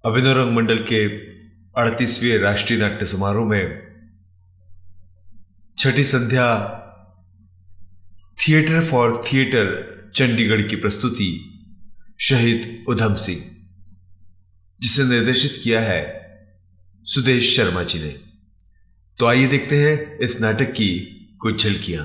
अभिनव रंग मंडल के 38वें राष्ट्रीय नाट्य समारोह में छठी संध्या थिएटर फॉर थिएटर चंडीगढ़ की प्रस्तुति शहीद उधम सिंह, जिसे निर्देशित किया है सुदेश शर्मा जी ने। तो आइए देखते हैं इस नाटक की कुछ झलकियां।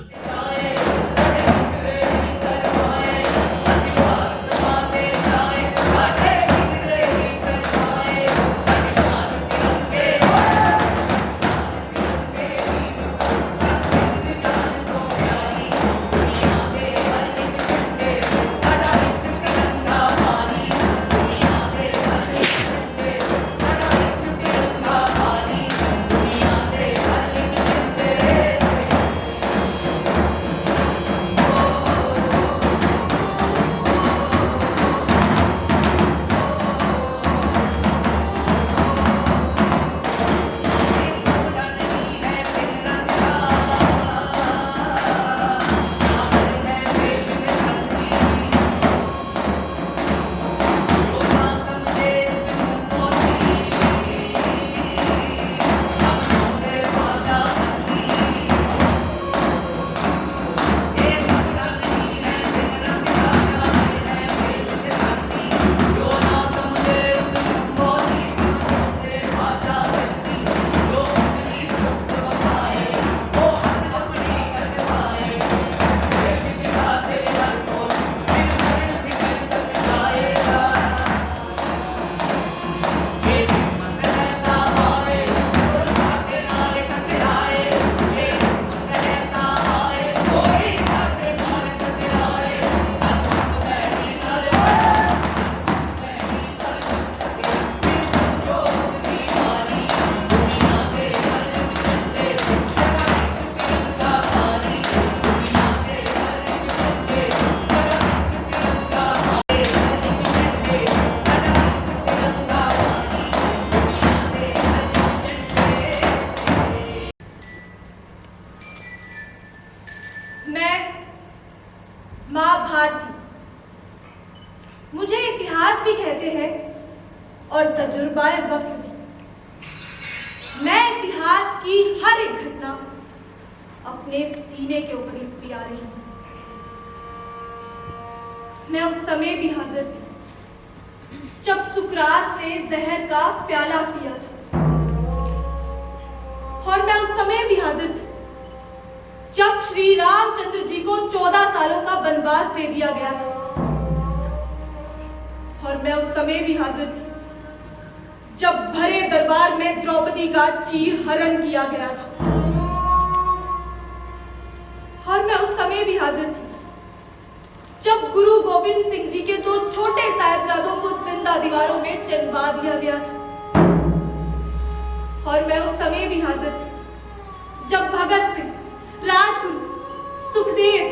माँ भारती, मुझे इतिहास भी कहते हैं और तजुर्बाए वक्त भी। मैं इतिहास की हर एक घटना अपने सीने के ऊपर लिखती आ रही हूँ। मैं उस समय भी हाजिर थी जब सुकरात ने जहर का प्याला पिया था, और मैं उस समय भी हाजिर थी जब श्री रामचंद्र जी को 14 सालों का वनवास दे दिया गया था, और मैं उस समय भी हाजिर थी जब भरे दरबार में द्रौपदी का चीर हरण किया गया था, और मैं उस समय भी हाजिर थी जब गुरु गोविंद सिंह जी के 2 छोटे साहिबजादों को जिंदा दीवारों में चिनवा दिया गया था, और मैं उस समय भी हाजिर थी जब भगत सिंह, राजगुरु, सुखदेव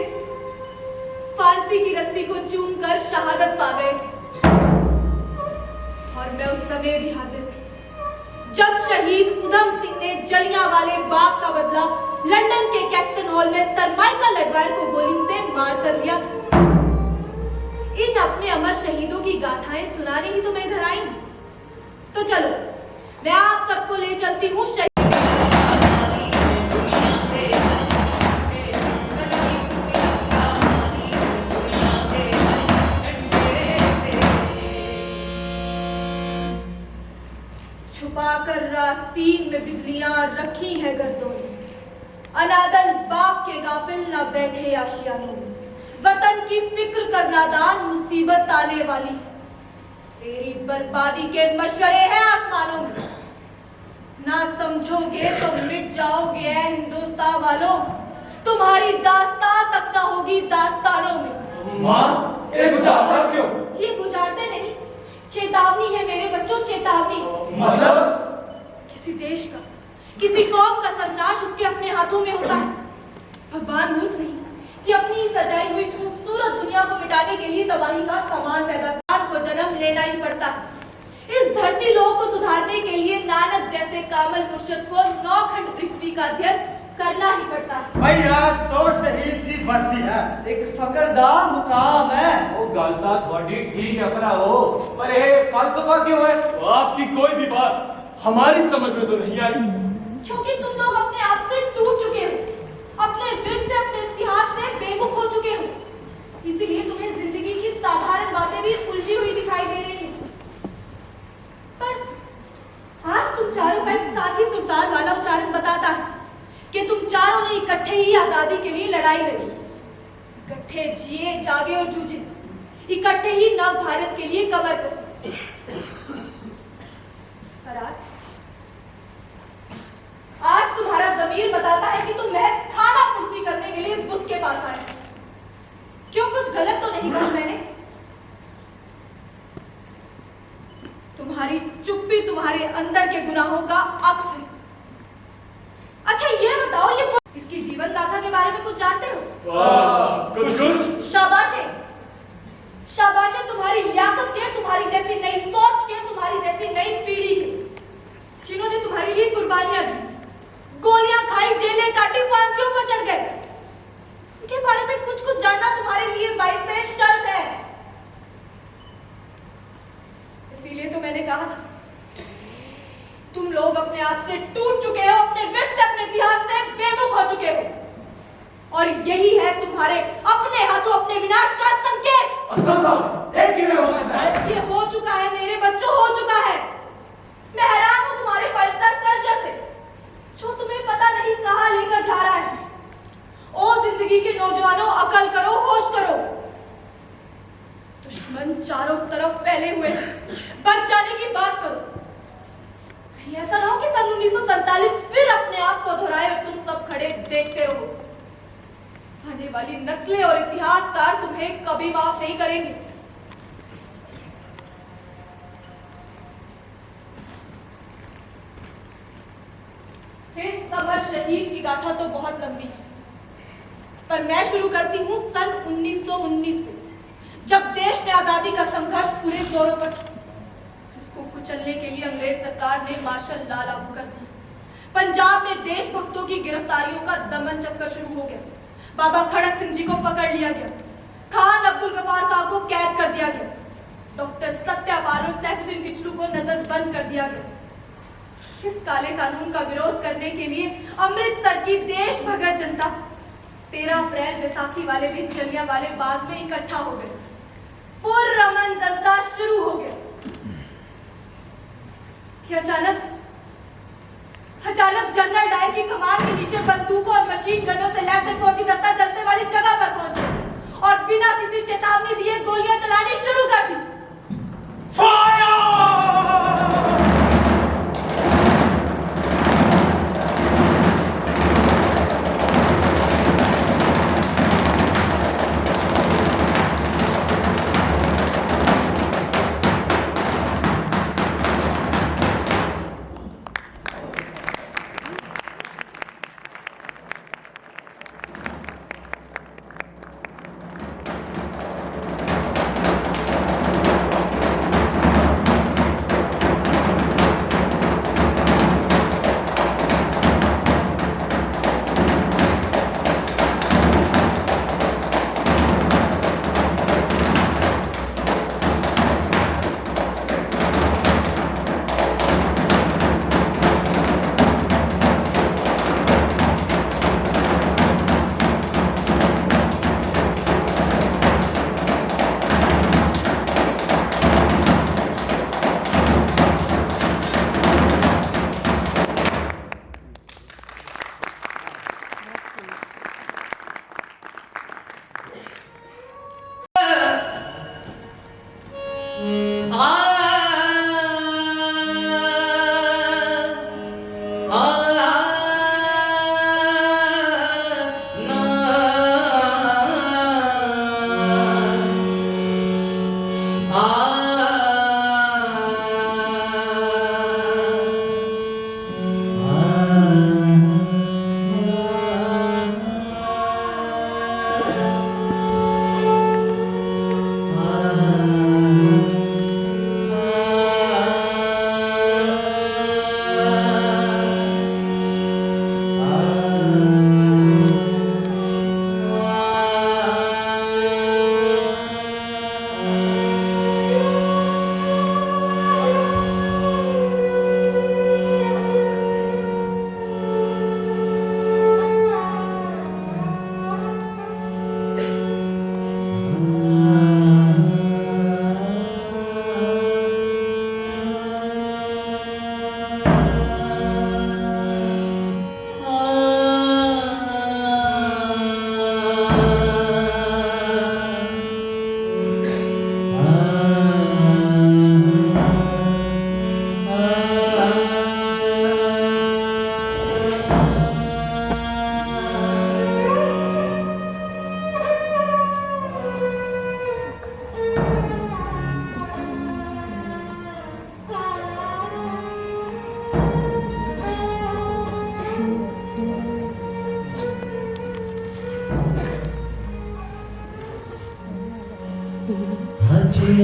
फांसी की रस्सी को चूमकर शहादत पा गए थे, और मैं उस समय भी हाजिर थी जब शहीद उधम सिंह ने जलियांवाले बाग का बदला लंदन के कैक्सन हॉल में सर माइकल एडवायर को गोली से मार कर लिया था। इन अपने अमर शहीदों की गाथाएं सुनाने ही तो मैं इधर आई हूं। तो चलो, मैं आप सबको ले चलती हूँ छुपाकर रास्तीन में बिजलियां रखी है गर्दों, अनादल बाग के गाफिल न बैठे आशियानों में। वतन की फिक्र कर नादान, मुसीबत आने वाली है, तेरी बर्बादी के मशवरे हैं आसमानों में। ना समझोगे तो मिट जाओगे ऐ हिंदुस्तान वालों, तुम्हारी दास्तां तक ना होगी दास्तानों में। माँ, ये बुझारता क्यों? ये बुझारते नहीं, चेतावनी है मेरे बच्चों, चेतावनी। मतलब? किसी देश का, किसी कौम का सर्वनाश उसके अपने हाथों में होता है। भगवान मूर्ख नहीं कि अपनी सजाई हुई खूबसूरत दुनिया को मिटाने के लिए तबाही का सामान पैदा को जन्म लेना ही पड़ता है। इस धरती लोक को सुधारने के लिए नानक जैसे कामल मुर्शिद को 9 खंड पृथ्वी का अध्ययन करना ही पड़ता है। भाई आज तो शहीद की बरसी है। एक फकर दा मुकाम है। ਉਹ ਗੱਲ ਤਾਂ ਤੁਹਾਡੀ ਠੀਕ ਹੈ ਭਰਾਓ, ਪਰ ਇਹ ਫਲਸਫਾ क्यों है? तो आपकी कोई भी बात हमारी समझ में तो नहीं आई। क्योंकि तुम लोग अपने आप से टूट चुके हो, अपने विरसे से, अपने इतिहास से बेमुख हो चुके हो। इसीलिए तुम्हें जिंदगी की साधारण बातें भी उलझी हुई दिखाई दे रही हैं। पर आज तुम चारों का एक साझी सुल्तान वाला उच्चारण बताता है कि तुम चारों ने इकट्ठे ही आजादी के लिए लड़ाई लड़ी, इकट्ठे जिए, जागे और जूझे, इकट्ठे ही नव भारत के लिए कमर कसी। पर आज तुम्हारा जमीर बताता है कि तुम महज खाना पूर्ति करने के लिए इस बुत के पास आए। क्यों, कुछ गलत तो नहीं कहा मैंने? तुम्हारी चुप्पी तुम्हारे अंदर के गुनाहों का अक्स है। अच्छा ये बताओ, ये इसकी जीवन गाथा के बारे में कुछ जानते हो? कुछ शाबाशे, शाबाशे तुम्हारी लियाकत के, तुम्हारी जैसी नई सोच के, तुम्हारी जैसी नई पीढ़ी के, जिन्होंने तुम्हारे लिए कुर्बानियां दी, गोलियां खाई, जेलें काटी, फांसियों पर चढ़ गए। उनके बारे में कुछ कुछ जानना तुम्हारे लिए बाइसे शर्त है। इसीलिए तो मैंने कहा था, तुम लोग अपने आप से टूट चुके हो, अपने विरसे से, अपने इतिहास से बेमुख हो चुके हो, और यही है तुम्हारे अपने हाथों अपने विनाश का संकेत। असंभव, एक ही में हो सकता है। ये हो चुका है मेरे बच्चों, हो चुका है। मैं हैरान हूं तुम्हारे फलसफा कल्चर से, जो तुम्हें पता नहीं कहां लेकर जा रहा है। ओ जिंदगी के नौजवानों, अकल करो, होश करो। दुश्मन चारों तरफ फैले हुए हैं, बच जाने की बात करो। कहीं ऐसा ना हो कि सन 1947 फिर अपने आप को दोहराए और तुम सब खड़े देखते रहो। आने वाली नस्लें और इतिहासकार तुम्हें कभी माफ नहीं करेंगे। इस अमर शहीद की गाथा तो बहुत लंबी है, पर मैं शुरू करती हूँ सन 1919 से, जब देश में आजादी का संघर्ष पूरे जोरों पर था, जिसको कुचलने के लिए अंग्रेज सरकार ने मार्शल लॉ लागू कर दिया। पंजाब में देशभक्तों की गिरफ्तारियों का दमन चक्कर शुरू हो गया। बाबा खड़क सिंह जी को पकड़ लिया गया, खान अब्दुल गफार खां को कैद कर दिया गया, डॉक्टर सत्यापाल और सैफुद्दीन किचलू को नजरबंद कर दिया गया। इस काले कानून का विरोध करने के लिए अमृतसर की देश भगत जनता 13 अप्रैल बैसाखी वाले दिन जलियांवाले बाग में इकट्ठा हो गए। पुरअमन जलसा शुरू हो गया कि अचानक जनरल डायर की कमान के नीचे बंदूकों और मशीन गनों से लैस एक फौजी दस्ता जलसे वाली जगह पर पहुंचे और बिना किसी चेतावनी दिए गोलियां चलानी शुरू कर दी।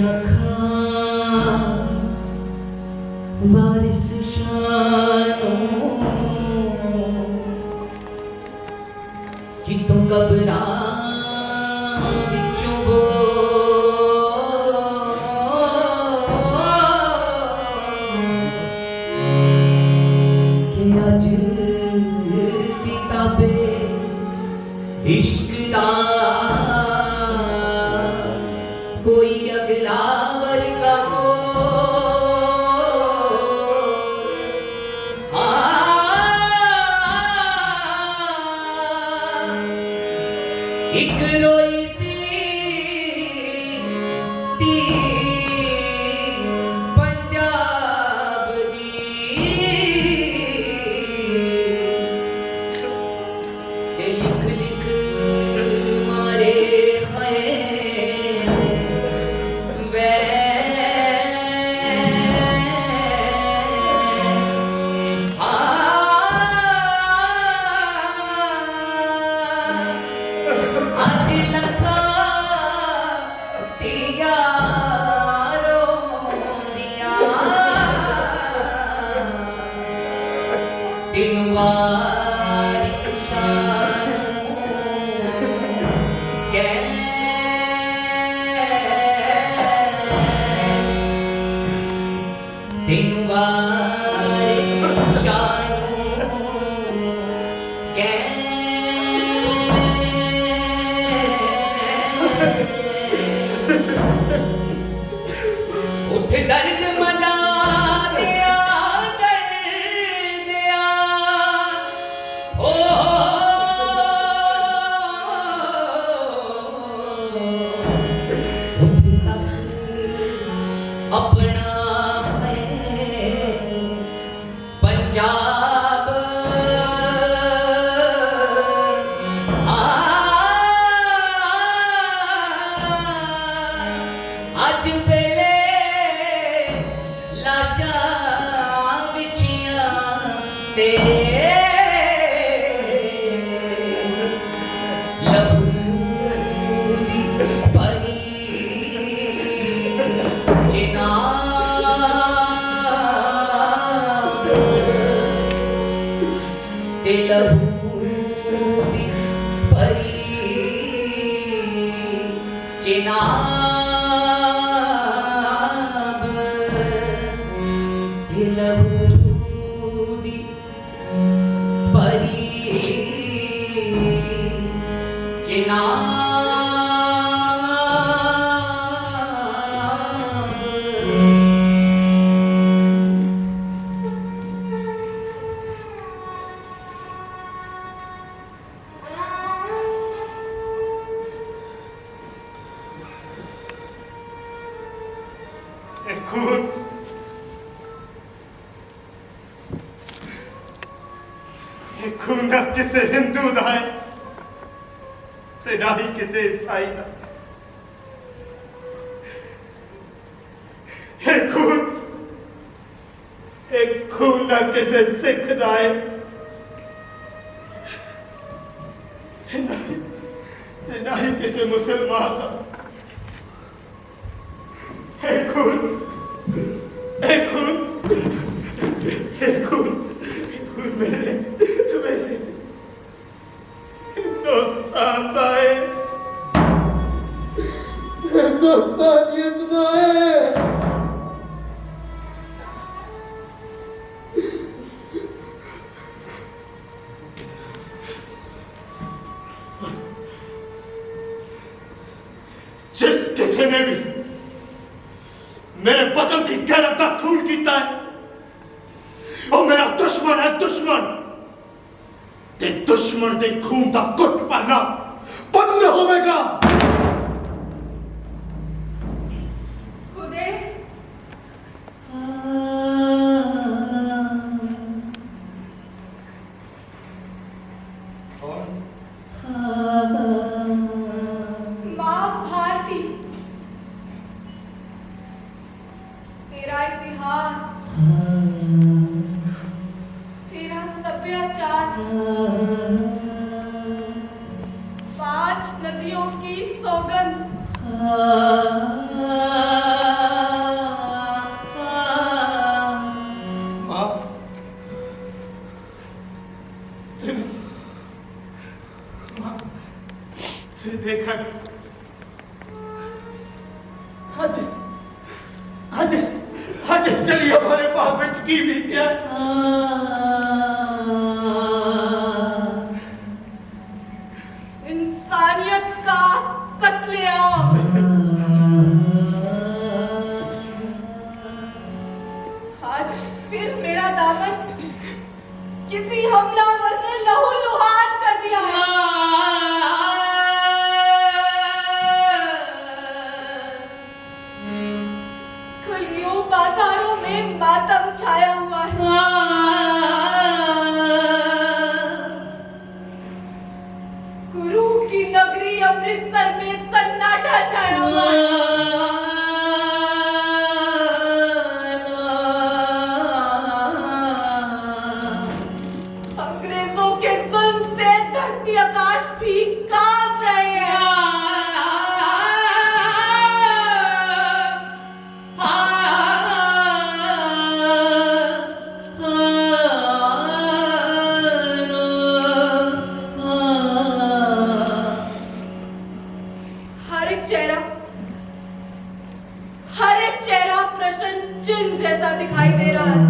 रखा वारिस शानों कि तो कबरा विचों वो के अज किताबे इश्क दा कोई अगला वर्गा को एक रोई सी ती पंजाब दी ते लिख लिख मारे आज लखा तियारो दिया दिनवार शानों के दिनवार शानों के उठ दर्द मना दिया दर्द दिया हो अपना है पंजाब आज बेले लाशा बिछियां ते लहू दी परी चिनाब ते लहू दी परी चिनाब लहूदी परी चिनाब खून ना किसे हिंदू दा है ते ना ही किसे ईसाई दा एक खून ना किसे सिख दा है ते ना ही किसे मुसलमान दा एक खून मेरे हिंदुस्तान दा है हिंदुस्तानियत दा है जिस किसी ने भी मेरे वतन की गैरत का खून कीता है वो मेरा दुश्मन है दुश्मन ते दुश्मन के खून का कुट भरना बंद होगा खुदे माँ भारती तेरा इतिहास तेरा सभ्याचार 5 नदियों की सौगात देखा आज चलिए हमारे बाप में की भी क्या इंसानियत का कत्लेआम। आज फिर मेरा दामन किसी हमलावर ने लहूलुहान कर दिया है। गलियों बाजारों में मातम छाया हुआ है। गुरु की नगरी अमृतसर में सन्नाटा छाया हुआ है। अंग्रेजों के जुल्म से धरती आकाश भी कांप रहे हैं। हर एक चेहरा प्रसन्न चिन्ह जैसा दिखाई दे रहा है।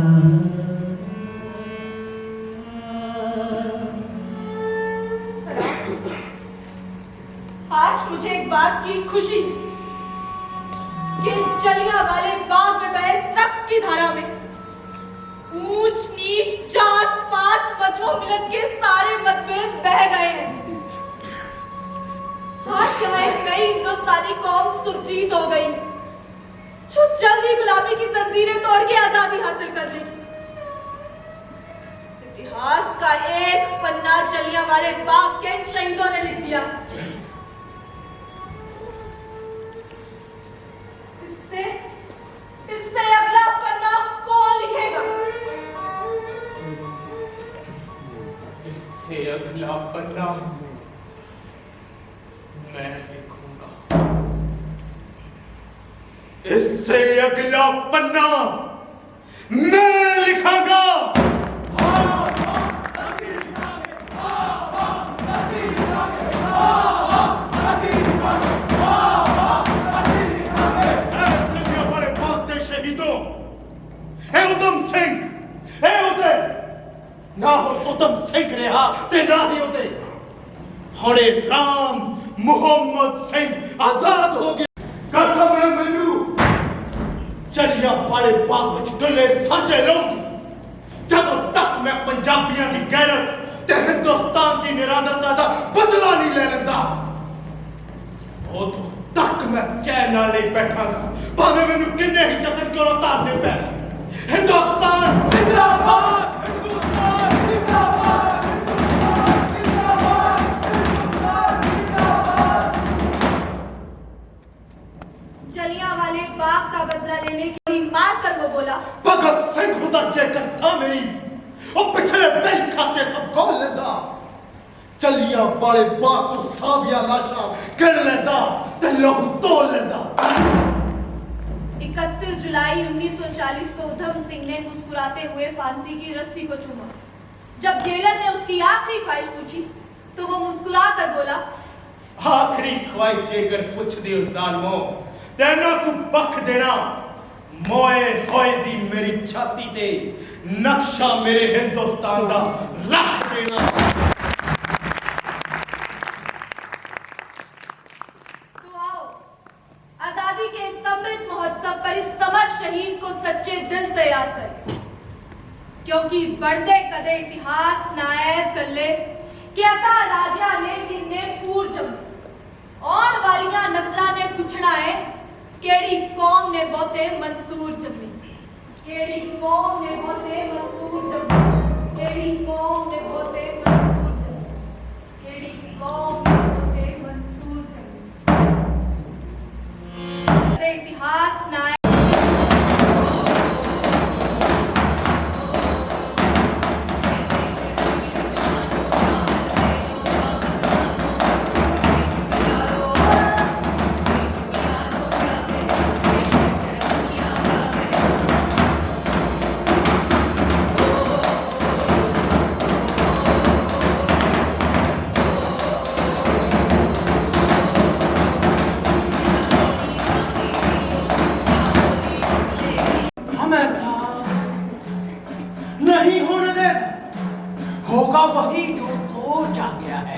आज मुझे एक बात की खुशी कि जलियांवाले बाग में बहे रक्त की धारा में ऊंच नीच जात पात मजहब मिलन के सारे मतभेद बह गए हैं। आज यहाँ एक नई हिंदुस्तानी कौम सुरजीत हो गई जो जल्द ही गुलामी की जंजीरें तोड़ के आजादी हासिल कर लेगी। इतिहास का एक पन्ना जलियांवाले बाग के शहीदों ने लिख दिया। इससे अगला पन्ना कौन लिखेगा? इससे अगला पन्ना मैं लिखूंगा। इससे अगला पन्ना मैं लिखागा। बड़े भागते शहीदों, हे उधम सिंह, हे उदय, ना हो उधम सिंह रहा ते ना ही उदय। हरे राम मुहम्मद सिंह आजाद हो गए। कसम है मैनू जलियांवाले बाग विच डुले सांझे लोग जदों तक मैं पंजाबियों की गैरत ते हिंदुस्तान की निरादरता का बदला नहीं ले लेंदा उदों तक मैं चैन नाल नहीं बैठांगा भावें मैनू किन्ने ही जतन करो तासिफ है। हिंदुस्तान जिंदाबाद, हिंदुस्तान जिंदाबाद, हिंदुस्तान जिंदाबाद, हिंदुस्तान जिंदाबाद। जलियांवाले बाग का बदला लेने के लिए मार कर वो बोला, भगत सिंह खुदा जेकर था मेरी और पिछले नहीं खाते सब कौन लेंदा। जलियांवाले बाग चो साविया लाशा गिन लेंदा ते लहू तोल लेंदा। 31 जुलाई 1940 को उधम सिंह ने मुस्कुराते हुए फांसी की रस्सी को चूमा। जब जेलर ने उसकी आखिरी ख्वाहिश पूछी तो वो मुस्कुरा कर बोला, आखिरी ख्वाहिश जेकर पुछ दियो जालमो तेना को बख देना मोए होए दी मेरी छाती दे नक्शा मेरे हिंदुस्तान दा रख देना। तो आओ आजादी के इस अमृत महोत्सव पर इस समर शहीद को सच्चे दिल से याद करें, क्योंकि बढ़ते कदे इतिहास नायस गल्ले कि ऐसा राजा ने किन्ने पूर जम और वालियां नस्लां ने पूछना है केड़ी कौम ने बहुते मंसूर जमी, केड़ी कौम ने बहुते मंसूर जमी, केड़ी कौम ने बहुते मंसूर जमी, केड़ी कौम ने बहुते मंसूर जमी। इतिहास नायक नहीं होने देगा। होगा वही जो सोच आ गया है।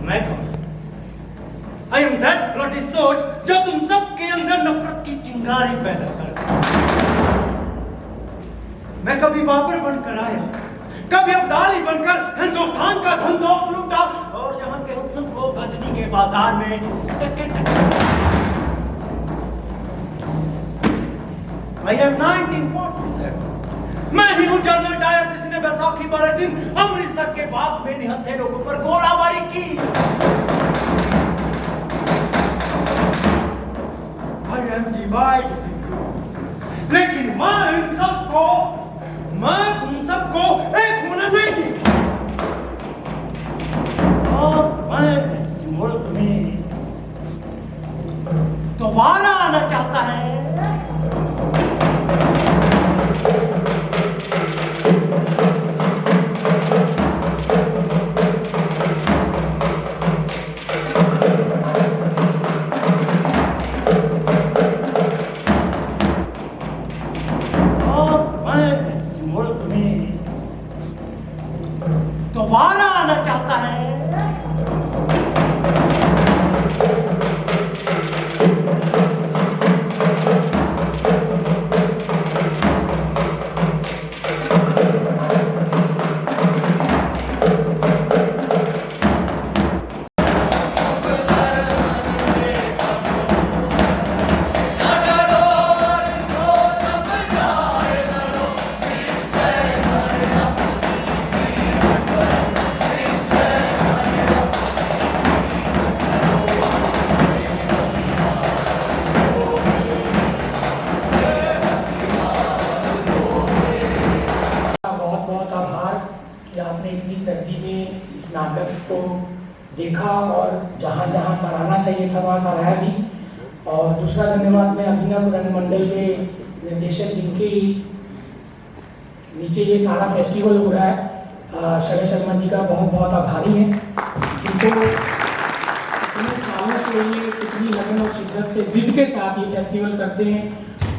मैं कौन? I am that bloody सोच जो तुम सबके अंदर नफरत की चिंगारी पैदा कर। मैं कभी बाबर बनकर आया, कभी अब्दाली बनकर हिंदुस्तान का धन दौलत लूटा और यहाँ के हुस्न को गजनी के बाजार में I am 1947। मैं ही हूँ जनरल डायर जिसने बैसाखी वाले दिन अमृतसर के बाग में निहत्थे लोगों पर गोलाबारी की। I am divided, लेकिन मैं तुम सबको एक होने नहीं दूंगा। और मैं इस मुल्क में दोबारा आना चाहता है। दोबारा आना चाहता है। आपने इतनी सर्दी में इस नाटक को देखा और जहाँ जहाँ सराहना चाहिए था वहाँ सराहा भी। और दूसरा धन्यवाद मैं अभिनव रंगमंडल के निर्देशक जिनके नीचे ये सारा फेस्टिवल हो रहा है, शरद शर्मा जी का बहुत बहुत आभारी है। जिनको इतने सालों से ये इतनी लगन और शिद्दत से जिद के साथ ये फेस्टिवल करते हैं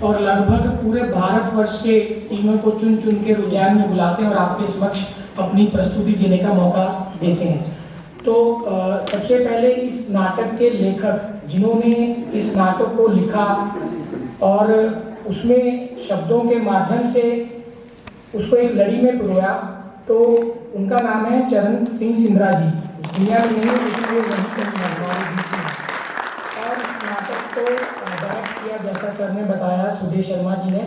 और लगभग पूरे भारतवर्ष से टीमों को चुन चुन के रुझान में बुलाते हैं और आपके समक्ष अपनी प्रस्तुति देने का मौका देते हैं। तो सबसे पहले इस नाटक के लेखक जिन्होंने इस नाटक को लिखा और उसमें शब्दों के माध्यम से उसको एक लड़ी में पिरोया, तो उनका नाम है चरण सिंह सिंधरा जी। दुनिया में नहीं है लेकिन वो वहीं पर हमारे बीच में। और इस नाटक को डायरेक्ट किया, जैसा सर ने बताया, सुदेश शर्मा जी ने।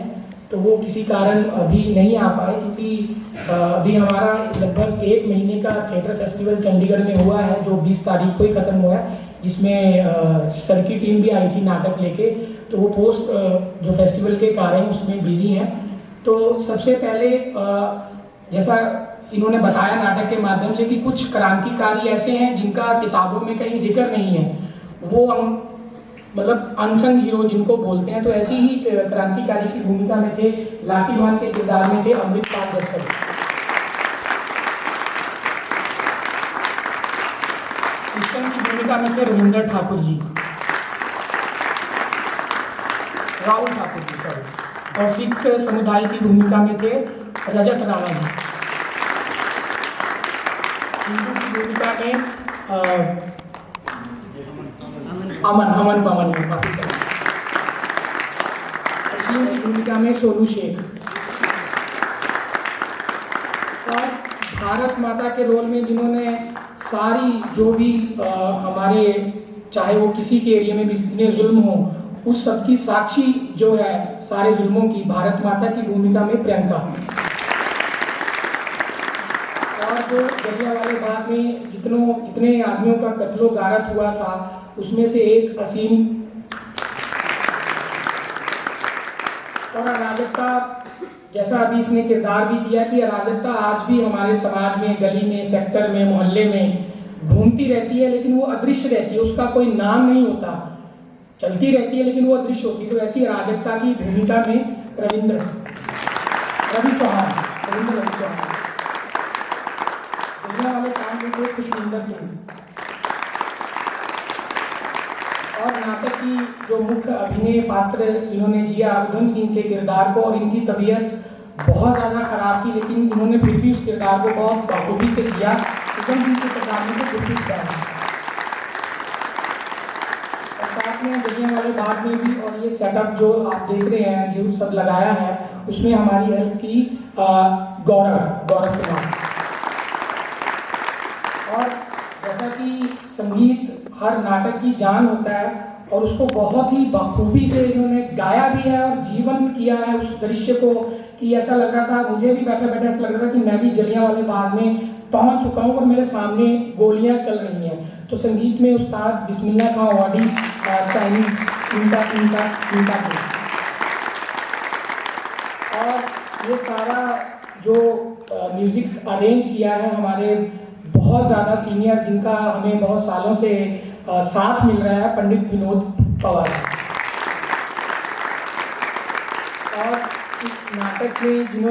तो वो किसी कारण अभी नहीं आ पाए क्योंकि अभी हमारा लगभग 1 महीने का थिएटर फेस्टिवल चंडीगढ़ में हुआ है जो 20 तारीख को ही खत्म हुआ है, जिसमें सर की टीम भी आई थी नाटक लेके। तो वो पोस्ट जो फेस्टिवल के कारण उसमें बिजी हैं। तो सबसे पहले जैसा इन्होंने बताया नाटक के माध्यम से कि कुछ क्रांतिकारी ऐसे हैं जिनका किताबों में कहीं जिक्र नहीं है, वो हम मतलब अनसंग हीरो जिनको बोलते हैं। तो ऐसी ही क्रांतिकारी की भूमिका में थे, लाठी बान के किरदार में थे अमृतपाल जस्कर। कृष्ण की भूमिका में थे रविंद्र ठाकुर जी, राहुल ठाकुर जी सॉरी। और सिख समुदाय की भूमिका में थे रजत राणा जी। हिंदू की भूमिका में अमन पवन में भूमिका में सोनू शेख, और भारत माता के रोल में जिन्होंने सारी जो भी हमारे, चाहे वो किसी के एरिया में भी जितने जुल्म हो, उस सबकी साक्षी जो है सारे जुल्मों की, भारत माता की भूमिका में प्रियंका। और जो जलियांवाला बाग में जितने आदमियों का कत्लो गारत हुआ था, उसमें से एक असीम। और अराजकता, जैसा अभी इसने किरदार भी किया कि अराजकता आज भी हमारे समाज में, गली में, सेक्टर में, मोहल्ले में घूमती रहती है, लेकिन वो अदृश्य रहती है, उसका कोई नाम नहीं होता, चलती रहती है लेकिन वो अदृश्य होती है। तो ऐसी अराजकता की भूमिका में रवि चौहान, जलियांवाले बाग में थे खुशविंदर सिंह। और नाटक की जो मुख्य अभिनय पात्र जिन्होंने जिया, उधम सिंह के किरदार को, और इनकी तबीयत बहुत ज़्यादा खराब थी, लेकिन इन्होंने फिर भी उस किरदार को बहुत बाखूबी से किया। उधम सिंह के किरदार में तो बिल्कुल किया है। और साथ में जलियांवाले बाग में भी, और ये सेटअप जो आप देख रहे हैं, जो सब लगाया है, उसमें हमारी हेल्प की गौरव कुमार। और जैसा कि संगीत हर नाटक की जान होता है, और उसको बहुत ही बखूबी से इन्होंने गाया भी है और जीवन किया है उस दृश्य को, कि ऐसा लग रहा था, मुझे भी बैठे बैठे ऐसा लग रहा था कि मैं भी जलियांवाले बाग में पहुंच चुका हूं और मेरे सामने गोलियां चल रही हैं। तो संगीत में उस्ताद बिस्मिल्लाह खां अवार्डी चाइनीज इनका थे। और ये सारा जो म्यूजिक अरेंज किया है हमारे बहुत ज़्यादा सीनियर, जिनका हमें बहुत सालों से साथ मिल रहा है, पंडित विनोद पवार। और इस नाटक में जिन्होंने